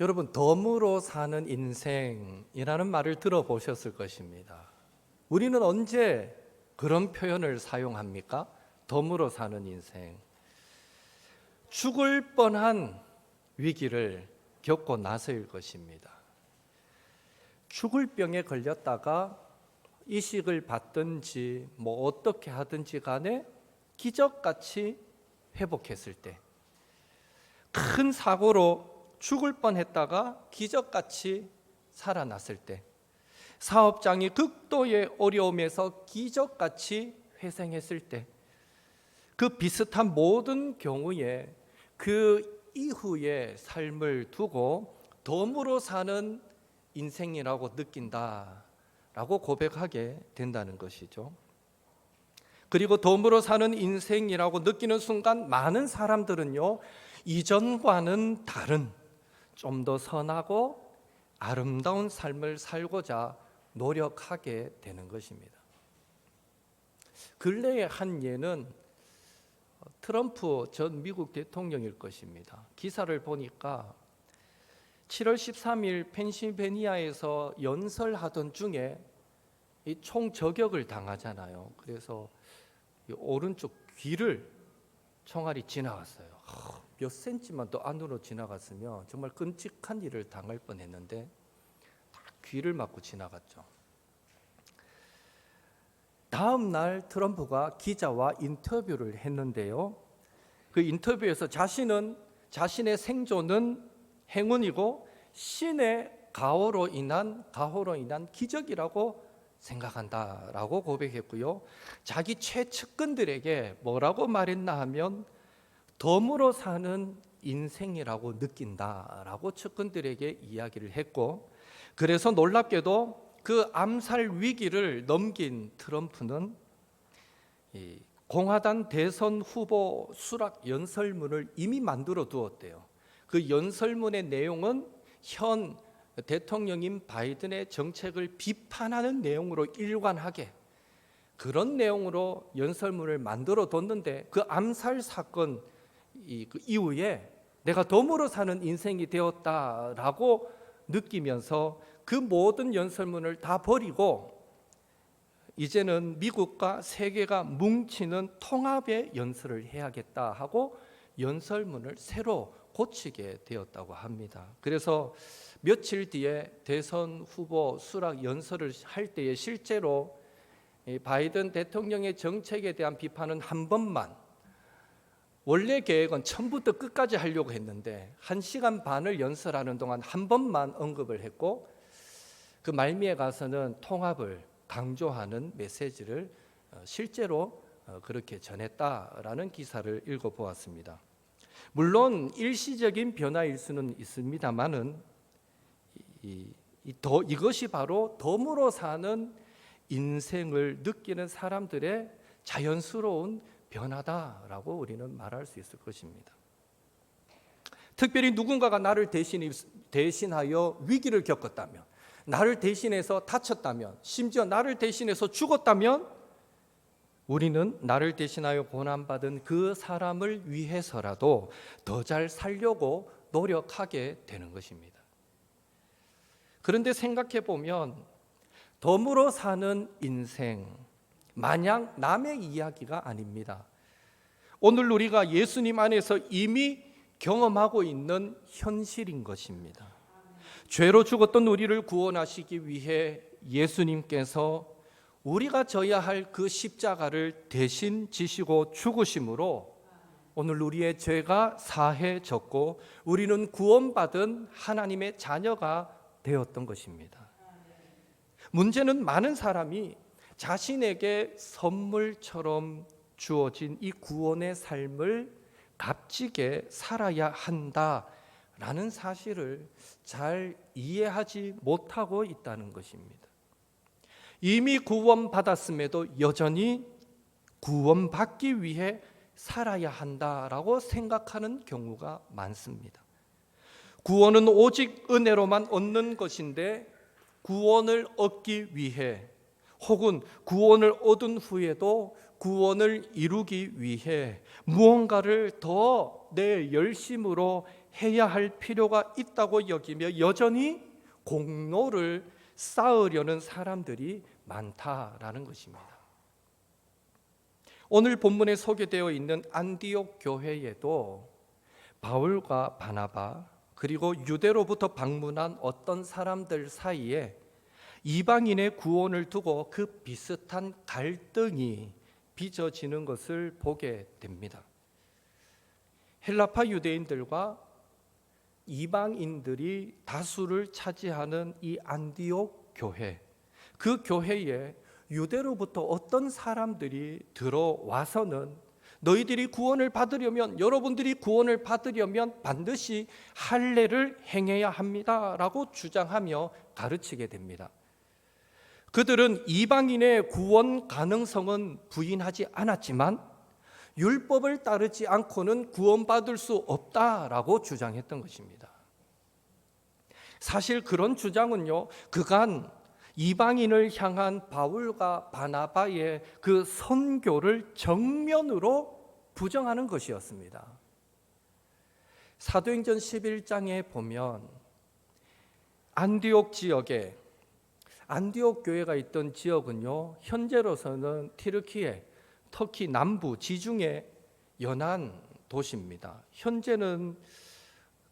여러분, 덤으로 사는 인생이라는 말을 들어보셨을 것입니다. 우리는 언제 그런 표현을 사용합니까? 덤으로 사는 인생. 죽을 뻔한 위기를 겪고 나서일 것입니다. 죽을 병에 걸렸다가 이식을 받든지 어떻게 하든지 간에 기적같이 회복했을 때, 큰 사고로 죽을 뻔했다가 기적같이 살아났을 때, 사업장이 극도의 어려움에서 기적같이 회생했을 때, 그 비슷한 모든 경우에 그 이후의 삶을 두고 덤으로 사는 인생이라고 느낀다라고 고백하게 된다는 것이죠. 그리고 덤으로 사는 인생이라고 느끼는 순간 많은 사람들은요, 이전과는 다른 좀 더 선하고 아름다운 삶을 살고자 노력하게 되는 것입니다. 근래의 한 예는 트럼프 전 미국 대통령일 것입니다. 기사를 보니까 7월 13일 펜실베니아에서 연설하던 중에 이 총 저격을 당하잖아요. 그래서 오른쪽 귀를 총알이 지나갔어요. 몇 센치만 더 안으로 지나갔으면 정말 끔찍한 일을 당할 뻔했는데 귀를 맞고 지나갔죠. 다음 날 트럼프가 기자와 인터뷰를 했는데요. 그 인터뷰에서 자신의 생존은 행운이고 신의 가호로 인한 기적이라고 생각한다라고 고백했고요. 자기 최측근들에게 뭐라고 말했나 하면 덤으로 사는 인생이라고 느낀다라고 측근들에게 이야기를 했고, 그래서 놀랍게도 그 암살 위기를 넘긴 트럼프는 공화당 대선 후보 수락 연설문을 이미 만들어 두었대요. 그 연설문의 내용은 현 대통령인 바이든의 정책을 비판하는 내용으로 일관하게 그런 내용으로 연설문을 만들어 뒀는데, 그 암살 사건 그 이후에 내가 덤으로 사는 인생이 되었다라고 느끼면서 그 모든 연설문을 다 버리고 이제는 미국과 세계가 뭉치는 통합의 연설을 해야겠다 하고 연설문을 새로 고치게 되었다고 합니다. 그래서 며칠 뒤에 대선 후보 수락 연설을 할 때에 실제로 바이든 대통령의 정책에 대한 비판은 한 번만, 원래 계획은 처음부터 끝까지 하려고 했는데 1시간 반을 연설하는 동안 한 번만 언급을 했고, 그 말미에 가서는 통합을 강조하는 메시지를 실제로 그렇게 전했다라는 기사를 읽어보았습니다. 물론 일시적인 변화일 수는 있습니다만은 이것이 바로 덤으로 사는 인생을 느끼는 사람들의 자연스러운 변화다라고 우리는 말할 수 있을 것입니다. 특별히 누군가가 나를 대신하여 위기를 겪었다면, 나를 대신해서 다쳤다면, 심지어 나를 대신해서 죽었다면 우리는 나를 대신하여 고난받은 그 사람을 위해서라도 더 잘 살려고 노력하게 되는 것입니다. 그런데 생각해 보면 덤으로 사는 인생 마냥 남의 이야기가 아닙니다. 오늘 우리가 예수님 안에서 이미 경험하고 있는 현실인 것입니다. 죄로 죽었던 우리를 구원하시기 위해 예수님께서 우리가 져야 할 그 십자가를 대신 지시고 죽으심으로 오늘 우리의 죄가 사해졌고 우리는 구원받은 하나님의 자녀가 되었던 것입니다. 문제는 많은 사람이 자신에게 선물처럼 주어진 이 구원의 삶을 값지게 살아야 한다라는 사실을 잘 이해하지 못하고 있다는 것입니다. 이미 구원받았음에도 여전히 구원받기 위해 살아야 한다라고 생각하는 경우가 많습니다. 구원은 오직 은혜로만 얻는 것인데 구원을 얻기 위해 혹은 구원을 얻은 후에도 구원을 이루기 위해 무언가를 더 내 열심으로 해야 할 필요가 있다고 여기며 여전히 공로를 쌓으려는 사람들이 많다라는 것입니다. 오늘 본문에 소개되어 있는 안디옥 교회에도 바울과 바나바 그리고 유대로부터 방문한 어떤 사람들 사이에 이방인의 구원을 두고 그 비슷한 갈등이 빚어지는 것을 보게 됩니다. 헬라파 유대인들과 이방인들이 다수를 차지하는 이 안디옥 교회, 그 교회에 유대로부터 어떤 사람들이 들어와서는 너희들이 구원을 받으려면, 여러분들이 구원을 받으려면 반드시 할례를 행해야 합니다라고 주장하며 가르치게 됩니다. 그들은 이방인의 구원 가능성은 부인하지 않았지만 율법을 따르지 않고는 구원받을 수 없다라고 주장했던 것입니다. 사실 그런 주장은요, 그간 이방인을 향한 바울과 바나바의 그 선교를 정면으로 부정하는 것이었습니다. 사도행전 11장에 보면 안디옥 지역에, 안디옥 교회가 있던 지역은요, 현재로서는 튀르키예, 터키 남부 지중해 연안 도시입니다. 현재는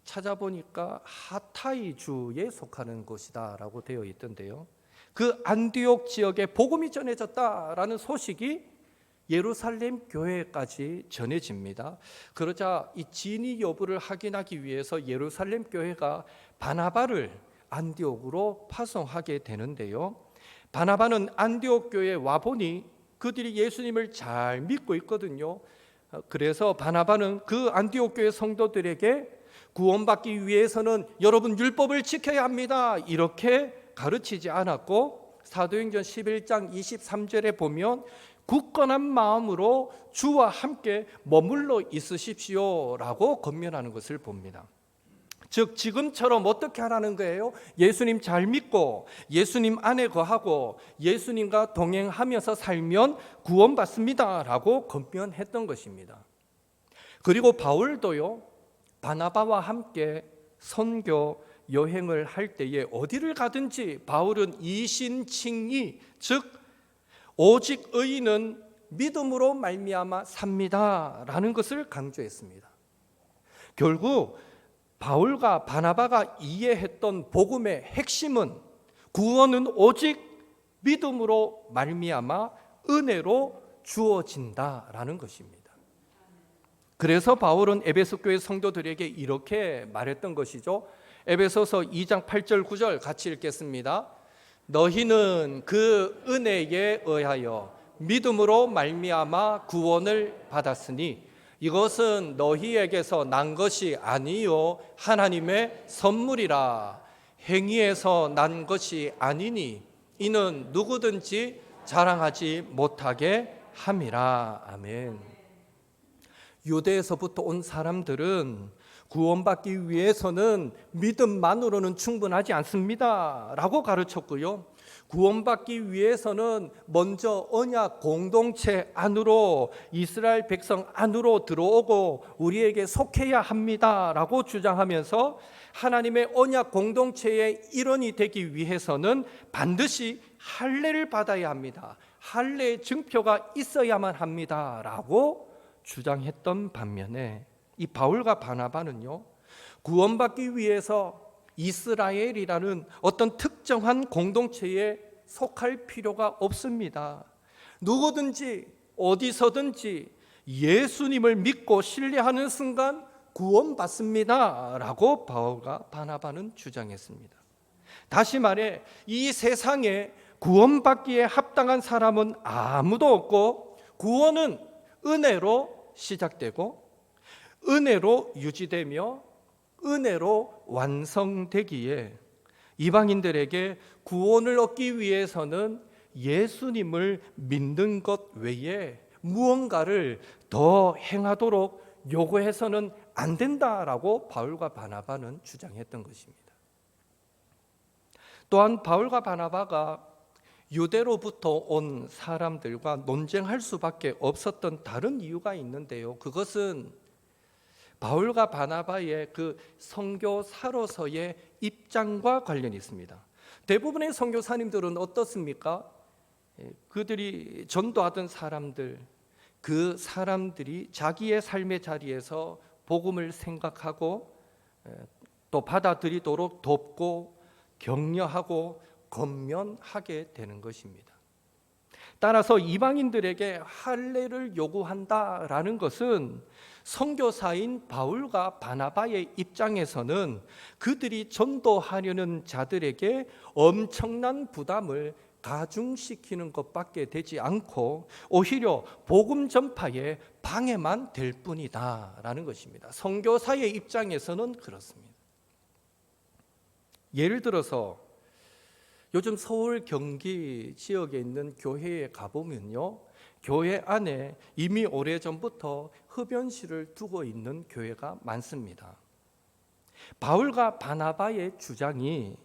찾아보니까 하타이주에 속하는 곳이다라고 되어 있던데요. 그 안디옥 지역에 복음이 전해졌다라는 소식이 예루살렘 교회까지 전해집니다. 그러자 이 진위 여부를 확인하기 위해서 예루살렘 교회가 바나바를 안디옥으로 파송하게 되는데요. 바나바는 안디옥 교회에 와보니 그들이 예수님을 잘 믿고 있거든요. 그래서 바나바는 그 안디옥 교회 성도들에게 구원받기 위해서는 여러분 율법을 지켜야 합니다, 이렇게 가르치지 않았고, 사도행전 11장 23절에 보면 굳건한 마음으로 주와 함께 머물러 있으십시오라고 권면하는 것을 봅니다. 즉 지금처럼 어떻게 하라는 거예요? 예수님 잘 믿고 예수님 안에 거하고 예수님과 동행하면서 살면 구원받습니다라고 권면했던 것입니다. 그리고 바울도요, 바나바와 함께 선교 여행을 할 때에 어디를 가든지 바울은 이신칭의, 즉 오직 의인은 믿음으로 말미암아 삽니다라는 것을 강조했습니다. 결국 바울과 바나바가 이해했던 복음의 핵심은 구원은 오직 믿음으로 말미암아 은혜로 주어진다라는 것입니다. 그래서 바울은 에베소 교회 성도들에게 이렇게 말했던 것이죠. 에베소서 2장 8절 9절 같이 읽겠습니다. 너희는 그 은혜에 의하여 믿음으로 말미암아 구원을 받았으니 이것은 너희에게서 난 것이 아니요 하나님의 선물이라. 행위에서 난 것이 아니니 이는 누구든지 자랑하지 못하게 함이라. 아멘. 유대에서부터 온 사람들은 구원받기 위해서는 믿음만으로는 충분하지 않습니다 라고 가르쳤고요, 구원받기 위해서는 먼저 언약 공동체 안으로, 이스라엘 백성 안으로 들어오고 우리에게 속해야 합니다라고 주장하면서 하나님의 언약 공동체의 일원이 되기 위해서는 반드시 할례를 받아야 합니다, 할례의 증표가 있어야만 합니다라고 주장했던 반면에 이 바울과 바나바는요, 구원받기 위해서 이스라엘이라는 어떤 특정한 공동체에 속할 필요가 없습니다. 누구든지 어디서든지 예수님을 믿고 신뢰하는 순간 구원받습니다 라고 바울과 바나바는 주장했습니다. 다시 말해 이 세상에 구원받기에 합당한 사람은 아무도 없고 구원은 은혜로 시작되고 은혜로 유지되며 은혜로 완성되기에 이방인들에게 구원을 얻기 위해서는 예수님을 믿는 것 외에 무언가를 더 행하도록 요구해서는 안 된다라고 바울과 바나바는 주장했던 것입니다. 또한 바울과 바나바가 유대로부터 온 사람들과 논쟁할 수밖에 없었던 다른 이유가 있는데요. 그것은 바울과 바나바의 그 선교사로서의 입장과 관련이 있습니다. 대부분의 선교사님들은 어떻습니까? 그들이 전도하던 사람들, 그 사람들이 자기의 삶의 자리에서 복음을 생각하고 또 받아들이도록 돕고 격려하고 권면하게 되는 것입니다. 따라서 이방인들에게 할례를 요구한다라는 것은 선교사인 바울과 바나바의 입장에서는 그들이 전도하려는 자들에게 엄청난 부담을 가중시키는 것밖에 되지 않고 오히려 복음 전파에 방해만 될 뿐이다라는 것입니다. 선교사의 입장에서는 그렇습니다. 예를 들어서 요즘 서울 경기 지역에 있는 교회에 가보면요, 교회 안에 이미 오래전부터 흡연실을 두고 있는 교회가 많습니다. 바울과 바나바의 주장이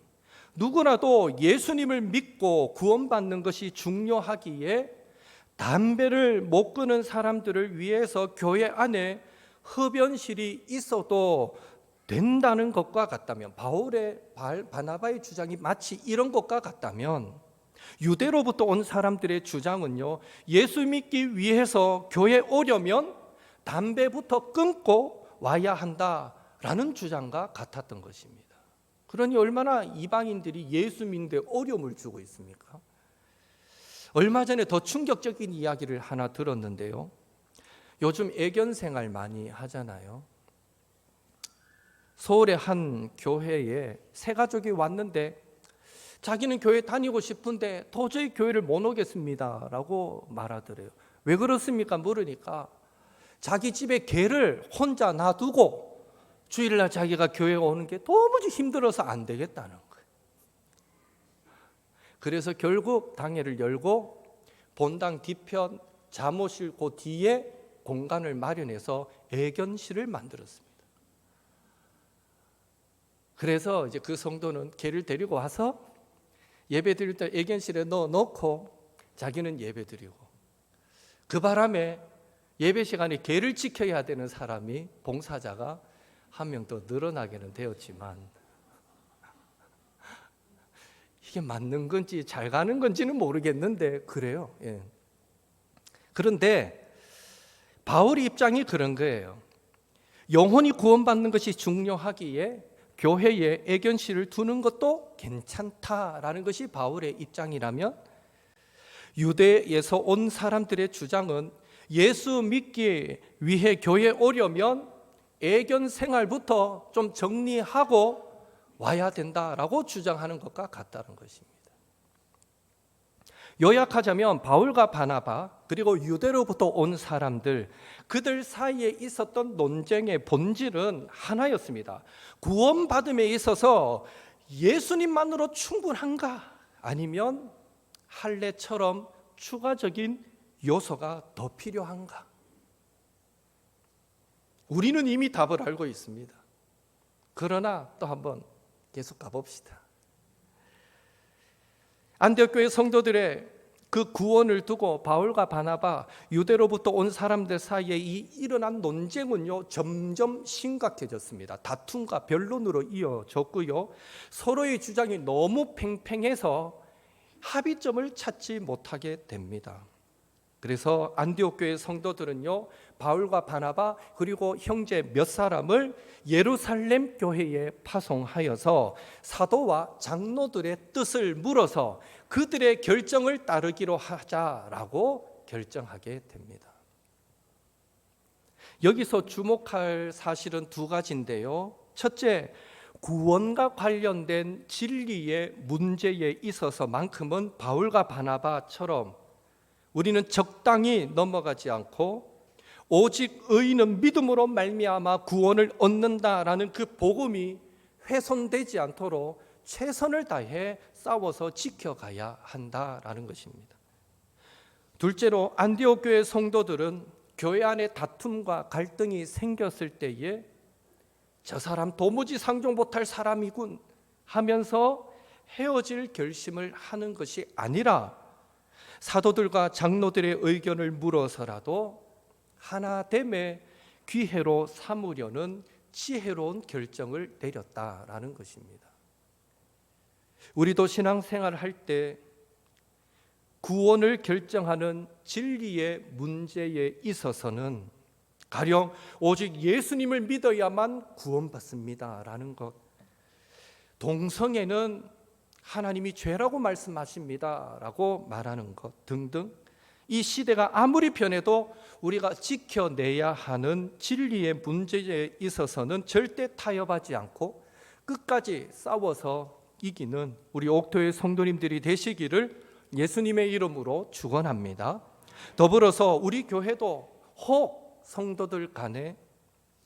누구라도 예수님을 믿고 구원받는 것이 중요하기에 담배를 못 끊는 사람들을 위해서 교회 안에 흡연실이 있어도 된다는 것과 같다면, 바나바의 주장이 마치 이런 것과 같다면, 유대로부터 온 사람들의 주장은요, 예수 믿기 위해서 교회에 오려면 담배부터 끊고 와야 한다라는 주장과 같았던 것입니다. 그러니 얼마나 이방인들이 예수 믿는데 어려움을 주고 있습니까? 얼마 전에 더 충격적인 이야기를 하나 들었는데요. 요즘 애견 생활 많이 하잖아요. 서울의 한 교회에 세 가족이 왔는데 자기는 교회 다니고 싶은데 도저히 교회를 못 오겠습니다 라고 말하더래요. 왜 그렇습니까? 물으니까 자기 집에 개를 혼자 놔두고 주일날 자기가 교회에 오는 게 도무지 힘들어서 안 되겠다는 거예요. 그래서 결국 당회를 열고 본당 뒤편 잠옷실 그 뒤에 공간을 마련해서 애견실을 만들었습니다. 그래서 이제 그 성도는 개를 데리고 와서 예배 드릴 때 애견실에 넣어놓고 자기는 예배 드리고, 그 바람에 예배 시간에 개를 지켜야 되는 사람이, 봉사자가 한 명 더 늘어나게는 되었지만 이게 맞는 건지 잘 가는 건지는 모르겠는데 그래요. 예. 그런데 바울의 입장이 그런 거예요. 영혼이 구원받는 것이 중요하기에 교회에 애견실을 두는 것도 괜찮다라는 것이 바울의 입장이라면, 유대에서 온 사람들의 주장은 예수 믿기 위해 교회에 오려면 애견 생활부터 좀 정리하고 와야 된다라고 주장하는 것과 같다는 것입니다. 요약하자면 바울과 바나바 그리고 유대로부터 온 사람들, 그들 사이에 있었던 논쟁의 본질은 하나였습니다. 구원받음에 있어서 예수님만으로 충분한가, 아니면 할례처럼 추가적인 요소가 더 필요한가? 우리는 이미 답을 알고 있습니다. 그러나 또 한번 계속 가봅시다. 안디옥 교회 성도들의 그 구원을 두고 바울과 바나바, 유대로부터 온 사람들 사이에 일어난 논쟁은요, 점점 심각해졌습니다. 다툼과 변론으로 이어졌고요, 서로의 주장이 너무 팽팽해서 합의점을 찾지 못하게 됩니다. 그래서 안디옥 교회 성도들은요, 바울과 바나바 그리고 형제 몇 사람을 예루살렘 교회에 파송하여서 사도와 장로들의 뜻을 물어서 그들의 결정을 따르기로 하자라고 결정하게 됩니다. 여기서 주목할 사실은 두 가지인데요. 첫째, 구원과 관련된 진리의 문제에 있어서만큼은 바울과 바나바처럼 우리는 적당히 넘어가지 않고 오직 의인은 믿음으로 말미암아 구원을 얻는다라는 그 복음이 훼손되지 않도록 최선을 다해 싸워서 지켜가야 한다라는 것입니다. 둘째로 안디옥 교회 성도들은 교회 안에 다툼과 갈등이 생겼을 때에 저 사람 도무지 상종 못할 사람이군 하면서 헤어질 결심을 하는 것이 아니라 사도들과 장로들의 의견을 물어서라도 하나됨의 기회로 삼으려는 지혜로운 결정을 내렸다라는 것입니다. 우리도 신앙생활을 할 때 구원을 결정하는 진리의 문제에 있어서는 가령 오직 예수님을 믿어야만 구원받습니다라는 것, 동성애는 하나님이 죄라고 말씀하십니다라고 말하는 것 등등, 이 시대가 아무리 변해도 우리가 지켜내야 하는 진리의 문제에 있어서는 절대 타협하지 않고 끝까지 싸워서 이기는 우리 옥토의 성도님들이 되시기를 예수님의 이름으로 축원합니다. 더불어서 우리 교회도 혹 성도들 간에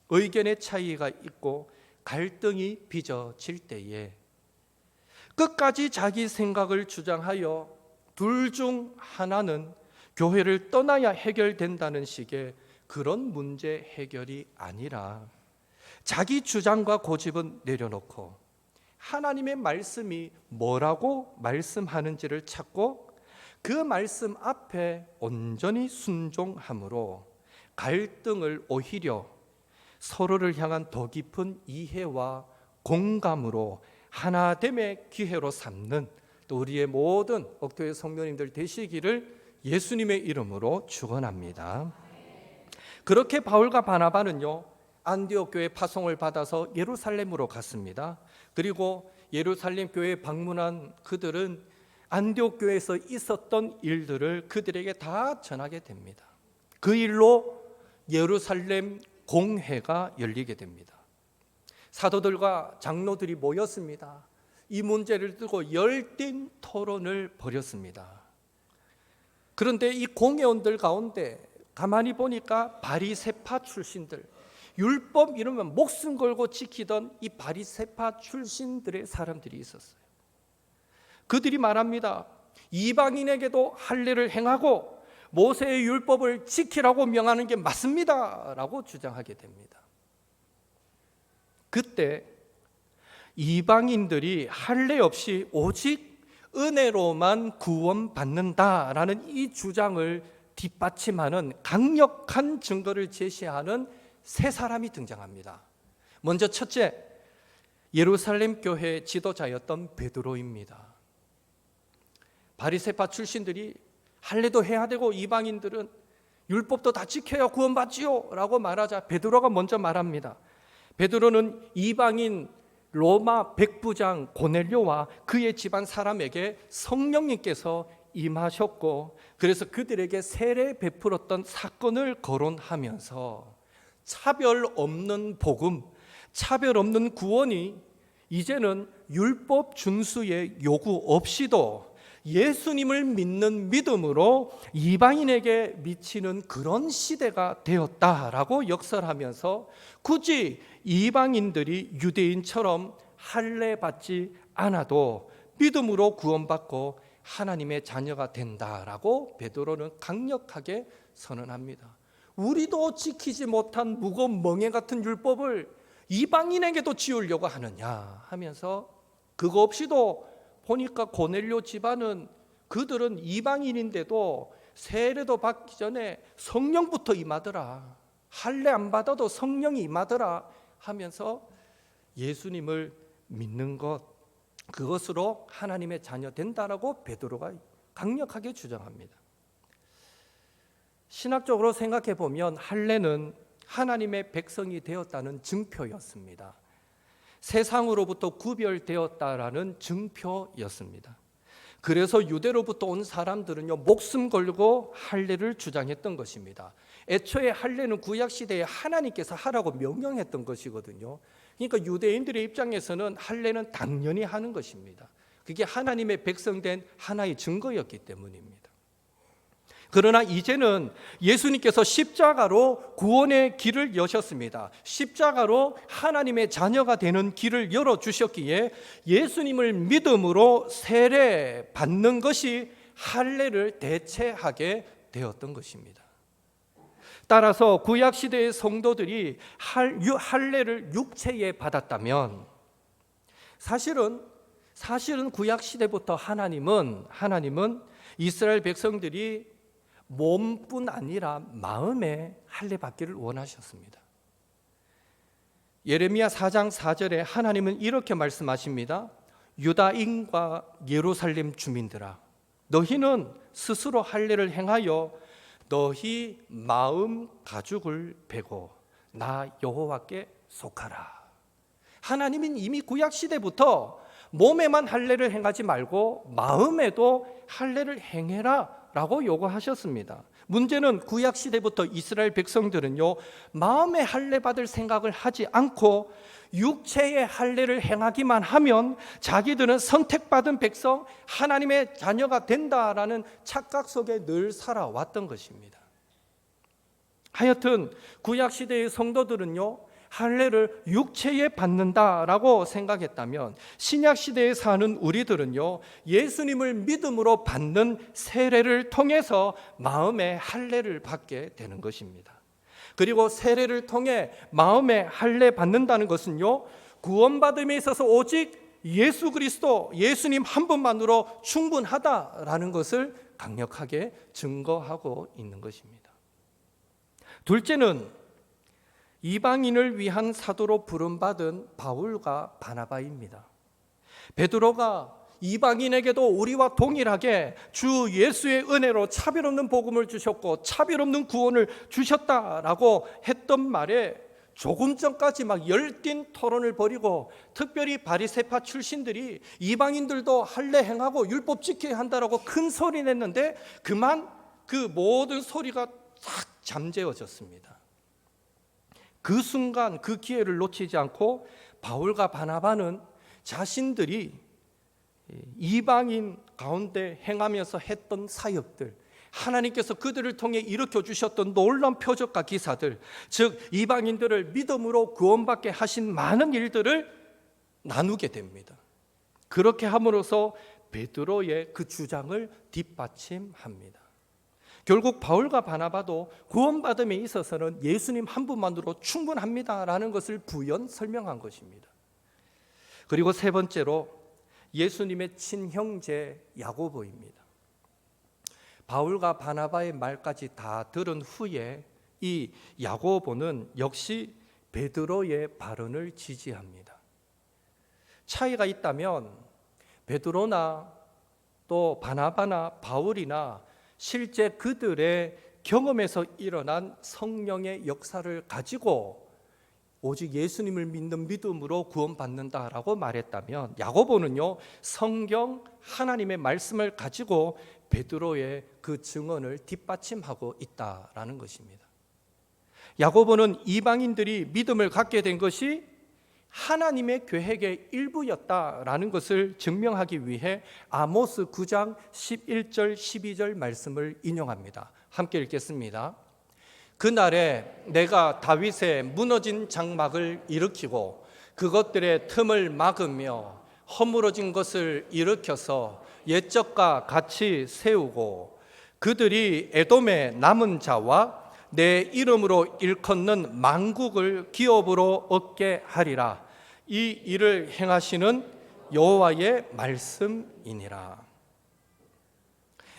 의견의 차이가 있고 갈등이 빚어질 때에 끝까지 자기 생각을 주장하여 둘 중 하나는 교회를 떠나야 해결된다는 식의 그런 문제 해결이 아니라 자기 주장과 고집은 내려놓고 하나님의 말씀이 뭐라고 말씀하는지를 찾고 그 말씀 앞에 온전히 순종함으로 갈등을 오히려 서로를 향한 더 깊은 이해와 공감으로 하나됨의 기회로 삼는 또 우리의 모든 옥토의 성도님들 되시기를 예수님의 이름으로 축원합니다. 그렇게 바울과 바나바는요, 안디옥 교회 파송을 받아서 예루살렘으로 갔습니다. 그리고 예루살렘 교회에 방문한 그들은 안디옥 교회에서 있었던 일들을 그들에게 다 전하게 됩니다. 그 일로 예루살렘 공회가 열리게 됩니다. 사도들과 장로들이 모였습니다. 이 문제를 두고 열띤 토론을 벌였습니다. 그런데 이 공회원들 가운데 가만히 보니까 바리새파 출신들, 율법 이러면 목숨 걸고 지키던 이 바리새파 출신들의 사람들이 있었어요. 그들이 말합니다. 이방인에게도 할례를 행하고 모세의 율법을 지키라고 명하는 게 맞습니다 라고 주장하게 됩니다. 그때 이방인들이 할례 없이 오직 은혜로만 구원받는다라는 이 주장을 뒷받침하는 강력한 증거를 제시하는 세 사람이 등장합니다. 먼저 첫째, 예루살렘 교회 지도자였던 베드로입니다. 바리새파 출신들이 할례도 해야 되고 이방인들은 율법도 다 지켜야 구원받지요 라고 말하자 베드로가 먼저 말합니다. 베드로는 이방인 로마 백부장 고넬료와 그의 집안 사람에게 성령님께서 임하셨고 그래서 그들에게 세례 베풀었던 사건을 거론하면서 차별 없는 복음, 차별 없는 구원이 이제는 율법 준수의 요구 없이도 예수님을 믿는 믿음으로 이방인에게 미치는 그런 시대가 되었다라고 역설하면서 굳이 이방인들이 유대인처럼 할례 받지 않아도 믿음으로 구원받고 하나님의 자녀가 된다라고 베드로는 강력하게 선언합니다. 우리도 지키지 못한 무거운 멍에 같은 율법을 이방인에게도 지우려고 하느냐 하면서 그거 없이도 보니까 고넬료 집안은 그들은 이방인인데도 세례도 받기 전에 성령부터 임하더라. 할례 안 받아도 성령이 임하더라 하면서 예수님을 믿는 것, 그것으로 하나님의 자녀 된다라고 베드로가 강력하게 주장합니다. 신학적으로 생각해 보면 할례는 하나님의 백성이 되었다는 증표였습니다. 세상으로부터 구별되었다라는 증표였습니다. 그래서 유대로부터 온 사람들은요 목숨 걸고 할례를 주장했던 것입니다. 애초에 할례는 구약 시대에 하나님께서 하라고 명령했던 것이거든요. 그러니까 유대인들의 입장에서는 할례는 당연히 하는 것입니다. 그게 하나님의 백성된 하나의 증거였기 때문입니다. 그러나 이제는 예수님께서 십자가로 구원의 길을 여셨습니다. 십자가로 하나님의 자녀가 되는 길을 열어주셨기에 예수님을 믿음으로 세례 받는 것이 할례를 대체하게 되었던 것입니다. 따라서 구약시대의 성도들이 할례를 육체에 받았다면 사실은 구약시대부터 하나님은 이스라엘 백성들이 몸뿐 아니라 마음에 할례 받기를 원하셨습니다. 예레미야 4장 4절에 하나님은 이렇게 말씀하십니다. 유다인과 예루살렘 주민들아, 너희는 스스로 할례를 행하여 너희 마음 가죽을 베고 나 여호와께 속하라. 하나님은 이미 구약 시대부터 몸에만 할례를 행하지 말고 마음에도 할례를 행해라 라고 요구하셨습니다. 문제는 구약 시대부터 이스라엘 백성들은요, 마음에 할례 받을 생각을 하지 않고 육체의 할례를 행하기만 하면 자기들은 선택받은 백성, 하나님의 자녀가 된다라는 착각 속에 늘 살아왔던 것입니다. 하여튼 구약 시대의 성도들은요, 할례를 육체에 받는다라고 생각했다면 신약 시대에 사는 우리들은요, 예수님을 믿음으로 받는 세례를 통해서 마음의 할례를 받게 되는 것입니다. 그리고 세례를 통해 마음의 할례 받는다는 것은요, 구원받음에 있어서 오직 예수 그리스도, 예수님 한 분만으로 충분하다라는 것을 강력하게 증거하고 있는 것입니다. 둘째는 이방인을 위한 사도로 부름받은 바울과 바나바입니다. 베드로가 이방인에게도 우리와 동일하게 주 예수의 은혜로 차별 없는 복음을 주셨고 차별 없는 구원을 주셨다라고 했던 말에 조금 전까지 막 열띤 토론을 벌이고, 특별히 바리새파 출신들이 이방인들도 할례 행하고 율법 지켜야 한다라고 큰 소리 냈는데 그만 그 모든 소리가 싹 잠재워졌습니다. 그 순간 그 기회를 놓치지 않고 바울과 바나바는 자신들이 이방인 가운데 행하면서 했던 사역들, 하나님께서 그들을 통해 일으켜 주셨던 놀라운 표적과 기사들, 즉 이방인들을 믿음으로 구원받게 하신 많은 일들을 나누게 됩니다. 그렇게 함으로써 베드로의 그 주장을 뒷받침합니다. 결국 바울과 바나바도 구원받음에 있어서는 예수님 한 분만으로 충분합니다라는 것을 부연 설명한 것입니다. 그리고 세 번째로 예수님의 친형제 야고보입니다. 바울과 바나바의 말까지 다 들은 후에 이 야고보는 역시 베드로의 발언을 지지합니다. 차이가 있다면 베드로나 또 바나바나 바울이나 실제 그들의 경험에서 일어난 성령의 역사를 가지고 오직 예수님을 믿는 믿음으로 구원받는다라고 말했다면, 야고보는요, 성경 하나님의 말씀을 가지고 베드로의 그 증언을 뒷받침하고 있다라는 것입니다. 야고보는 이방인들이 믿음을 갖게 된 것이 하나님의 계획의 일부였다라는 것을 증명하기 위해 아모스 9장 11절 12절 말씀을 인용합니다. 함께 읽겠습니다. 그날에 내가 다윗의 무너진 장막을 일으키고 그것들의 틈을 막으며 허물어진 것을 일으켜서 옛적과 같이 세우고 그들이 에돔의 남은 자와 내 이름으로 일컫는 만국을 기업으로 얻게 하리라. 이 일을 행하시는 여호와의 말씀이니라.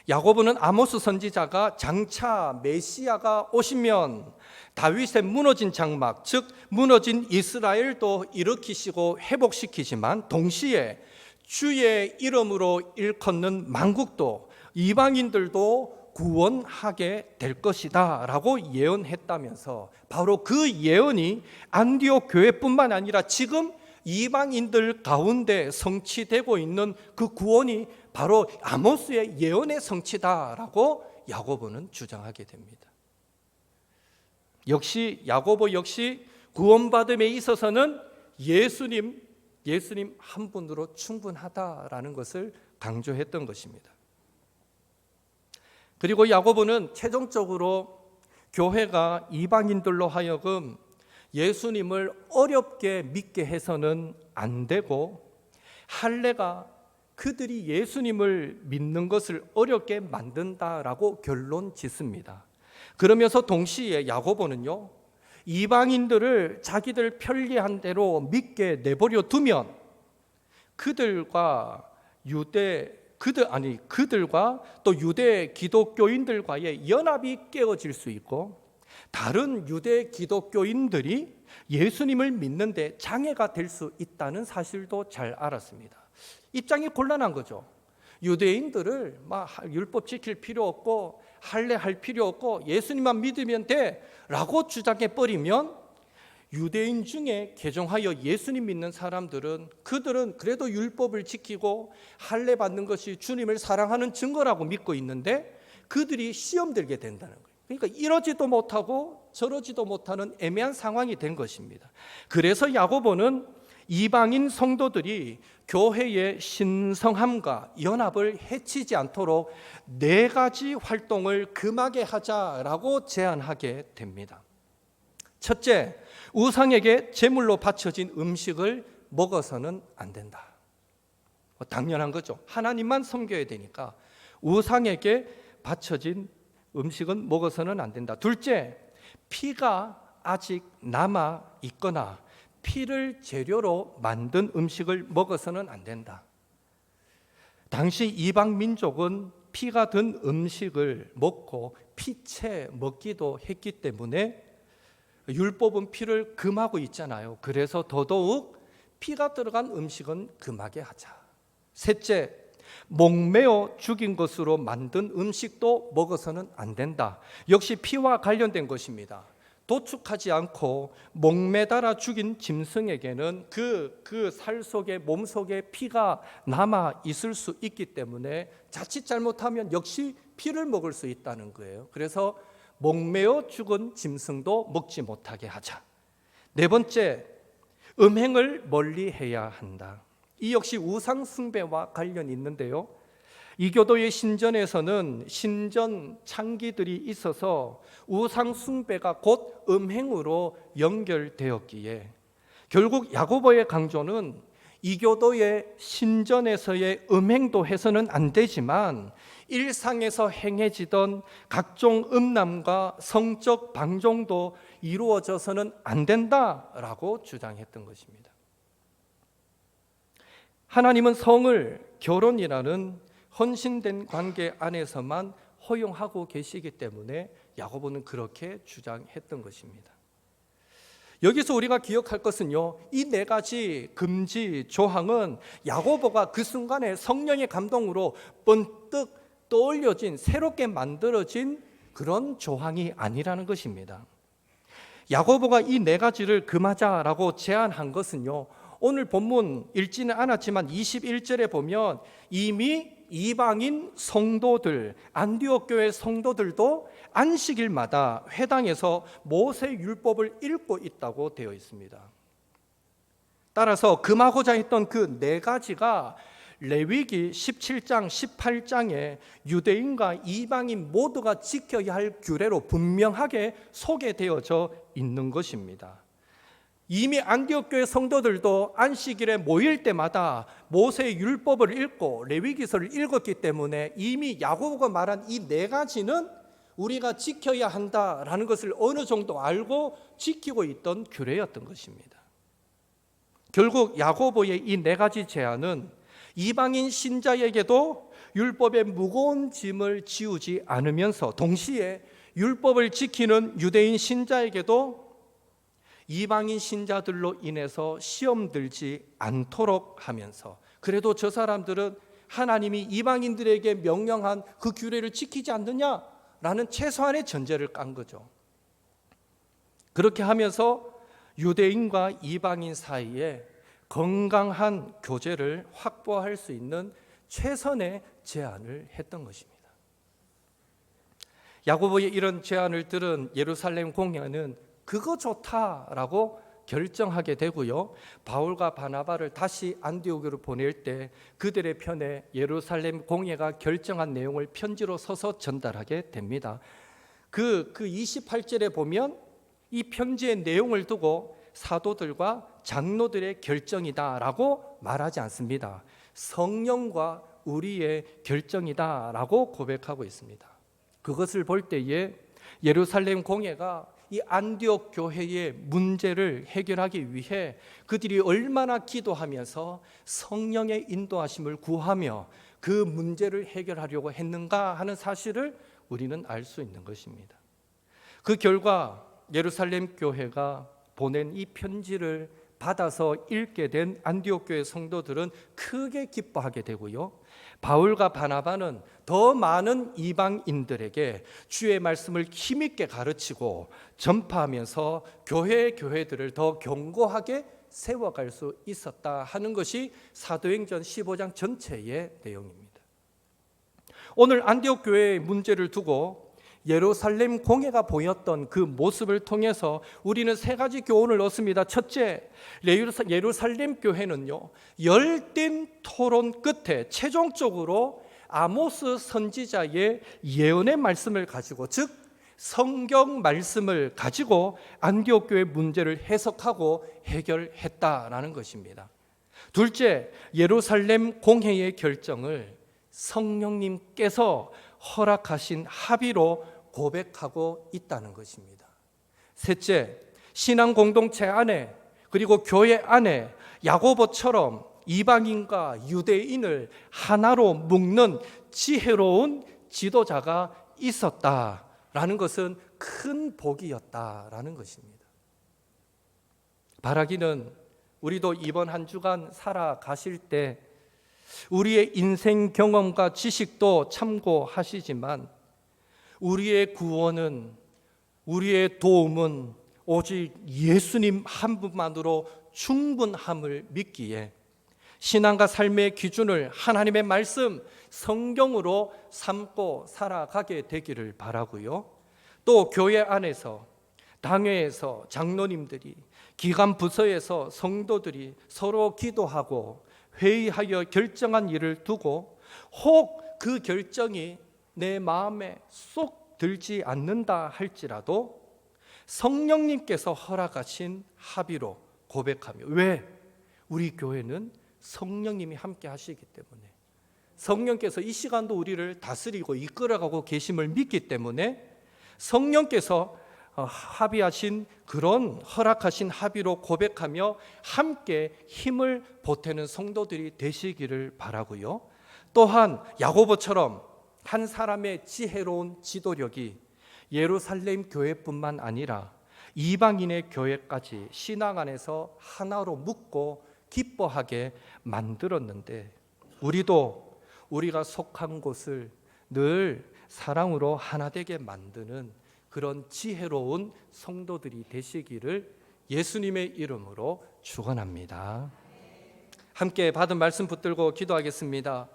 야고보는 아모스 선지자가 장차 메시아가 오시면 다윗의 무너진 장막, 즉 무너진 이스라엘도 일으키시고 회복시키지만 동시에 주의 이름으로 일컫는 만국도, 이방인들도 구원하게 될 것이다 라고 예언했다면서, 바로 그 예언이 안디옥 교회뿐만 아니라 지금 이방인들 가운데 성취되고 있는 그 구원이 바로 아모스의 예언의 성취다라고 야고보는 주장하게 됩니다. 역시 야고보 역시 구원받음에 있어서는 예수님 한 분으로 충분하다라는 것을 강조했던 것입니다. 그리고 야고보는 최종적으로 교회가 이방인들로 하여금 예수님을 어렵게 믿게 해서는 안 되고, 할례가 그들이 예수님을 믿는 것을 어렵게 만든다라고 결론 짓습니다. 그러면서 동시에 야고보는요, 이방인들을 자기들 편리한 대로 믿게 내버려 두면 그들과 유대 그들과 또 유대 기독교인들과의 연합이 깨어질 수 있고, 다른 유대 기독교인들이 예수님을 믿는데 장애가 될 수 있다는 사실도 잘 알았습니다. 입장이 곤란한 거죠. 유대인들을 율법 지킬 필요 없고 할례할 필요 없고 예수님만 믿으면 돼라고 주장해 버리면, 유대인 중에 개종하여 예수님 믿는 사람들은 그들은 그래도 율법을 지키고 할례 받는 것이 주님을 사랑하는 증거라고 믿고 있는데, 그들이 시험 들게 된다는 거예요. 그러니까 이러지도 못하고 저러지도 못하는 애매한 상황이 된 것입니다. 그래서 야고보는 이방인 성도들이 교회의 신성함과 연합을 해치지 않도록 4가지 활동을 금하게 하자라고 제안하게 됩니다. 첫째, 우상에게 제물로 바쳐진 음식을 먹어서는 안 된다. 당연한 거죠. 하나님만 섬겨야 되니까 우상에게 바쳐진 음식은 먹어서는 안 된다. 둘째, 피가 아직 남아 있거나 피를 재료로 만든 음식을 먹어서는 안 된다. 당시 이방 민족은 피가 든 음식을 먹고 피채 먹기도 했기 때문에 율법은 피를 금하고 있잖아요. 그래서 더더욱 피가 들어간 음식은 금하게 하자. 셋째, 목매어 죽인 것으로 만든 음식도 먹어서는 안 된다. 역시 피와 관련된 것입니다. 도축하지 않고 목매달아 죽인 짐승에게는 그 살 속에, 몸 속에 피가 남아 있을 수 있기 때문에 자칫 잘못하면 역시 피를 먹을 수 있다는 거예요. 그래서 목매어 죽은 짐승도 먹지 못하게 하자. 네 번째, 음행을 멀리해야 한다. 이 역시 우상 숭배와 관련이 있는데요. 이교도의 신전에서는 신전 창기들이 있어서 우상 숭배가 곧 음행으로 연결되었기에, 결국 야고보의 강조는 이교도의 신전에서의 음행도 해서는 안 되지만 일상에서 행해지던 각종 음란과 성적 방종도 이루어져서는 안 된다라고 주장했던 것입니다. 하나님은 성을 결혼이라는 헌신된 관계 안에서만 허용하고 계시기 때문에 야고보는 그렇게 주장했던 것입니다. 여기서 우리가 기억할 것은요, 이 4가지 금지 조항은 야고보가 그 순간에 성령의 감동으로 번뜩 떠올려진, 새롭게 만들어진 그런 조항이 아니라는 것입니다. 야고보가 이 4가지를 금하자라고 제안한 것은요, 오늘 본문 읽지는 않았지만 21절에 보면 이미 이방인 성도들, 안디옥 교회 성도들도 안식일마다 회당에서 모세 율법을 읽고 있다고 되어 있습니다. 따라서 금하고자 했던 그 4가지가 레위기 17장, 18장에 유대인과 이방인 모두가 지켜야 할 규례로 분명하게 소개되어져 있는 것입니다. 이미 안디옥 교회 성도들도 안식일에 모일 때마다 모세의 율법을 읽고 레위기서를 읽었기 때문에 이미 야고보가 말한 이 4가지는 우리가 지켜야 한다라는 것을 어느 정도 알고 지키고 있던 규례였던 것입니다. 결국 야고보의 이 4가지 제안은 이방인 신자에게도 율법의 무거운 짐을 지우지 않으면서 동시에 율법을 지키는 유대인 신자에게도 이방인 신자들로 인해서 시험 들지 않도록 하면서, 그래도 저 사람들은 하나님이 이방인들에게 명령한 그 규례를 지키지 않느냐라는 최소한의 전제를 깐 거죠. 그렇게 하면서 유대인과 이방인 사이에 건강한 교제를 확보할 수 있는 최선의 제안을 했던 것입니다. 야고보의 이런 제안을 들은 예루살렘 공회는 그거 좋다라고 결정하게 되고요, 바울과 바나바를 다시 안디옥으로 보낼 때 그들의 편에 예루살렘 공회가 결정한 내용을 편지로 써서 전달하게 됩니다. 그 28절에 보면 이 편지의 내용을 두고 사도들과 장로들의 결정이다라고 말하지 않습니다. 성령과 우리의 결정이다라고 고백하고 있습니다. 그것을 볼 때에 예루살렘 공회가 이 안디옥 교회의 문제를 해결하기 위해 그들이 얼마나 기도하면서 성령의 인도하심을 구하며 그 문제를 해결하려고 했는가 하는 사실을 우리는 알 수 있는 것입니다. 그 결과 예루살렘 교회가 보낸 이 편지를 받아서 읽게 된 안디옥 교회 성도들은 크게 기뻐하게 되고요, 바울과 바나바는 더 많은 이방인들에게 주의 말씀을 힘있게 가르치고 전파하면서 교회들을 더 견고하게 세워갈 수 있었다 하는 것이 사도행전 15장 전체의 내용입니다. 오늘 안디옥 교회의 문제를 두고 예루살렘 공회가 보였던 그 모습을 통해서 우리는 세 가지 교훈을 얻습니다. 첫째, 예루살렘 교회는요, 열띤 토론 끝에 최종적으로 아모스 선지자의 예언의 말씀을 가지고, 즉 성경 말씀을 가지고 안디옥 교회 문제를 해석하고 해결했다라는 것입니다. 둘째, 예루살렘 공회의 결정을 성령님께서 허락하신 합의로 고백하고 있다는 것입니다. 셋째, 신앙 공동체 안에 그리고 교회 안에 야고보처럼 이방인과 유대인을 하나로 묶는 지혜로운 지도자가 있었다라는 것은 큰 복이었다라는 것입니다. 바라기는 우리도 이번 한 주간 살아가실 때 우리의 인생 경험과 지식도 참고하시지만 우리의 구원은, 우리의 도움은 오직 예수님 한 분만으로 충분함을 믿기에 신앙과 삶의 기준을 하나님의 말씀, 성경으로 삼고 살아가게 되기를 바라고요. 또 교회 안에서, 당회에서 장로님들이, 기관 부서에서 성도들이 서로 기도하고 회의하여 결정한 일을 두고 혹 그 결정이 내 마음에 쏙 들지 않는다 할지라도 성령님께서 허락하신 합의로 고백하며, 왜? 우리 교회는 성령님이 함께 하시기 때문에, 성령께서 이 시간도 우리를 다스리고 이끌어가고 계심을 믿기 때문에 성령께서 합의하신 그런 허락하신 합의로 고백하며 함께 힘을 보태는 성도들이 되시기를 바라고요. 또한 야고보처럼 한 사람의 지혜로운 지도력이 예루살렘 교회뿐만 아니라 이방인의 교회까지 신앙 안에서 하나로 묶고 기뻐하게 만들었는데, 우리도 우리가 속한 곳을 늘 사랑으로 하나 되게 만드는 그런 지혜로운 성도들이 되시기를 예수님의 이름으로 축원합니다. 함께 받은 말씀 붙들고 기도하겠습니다.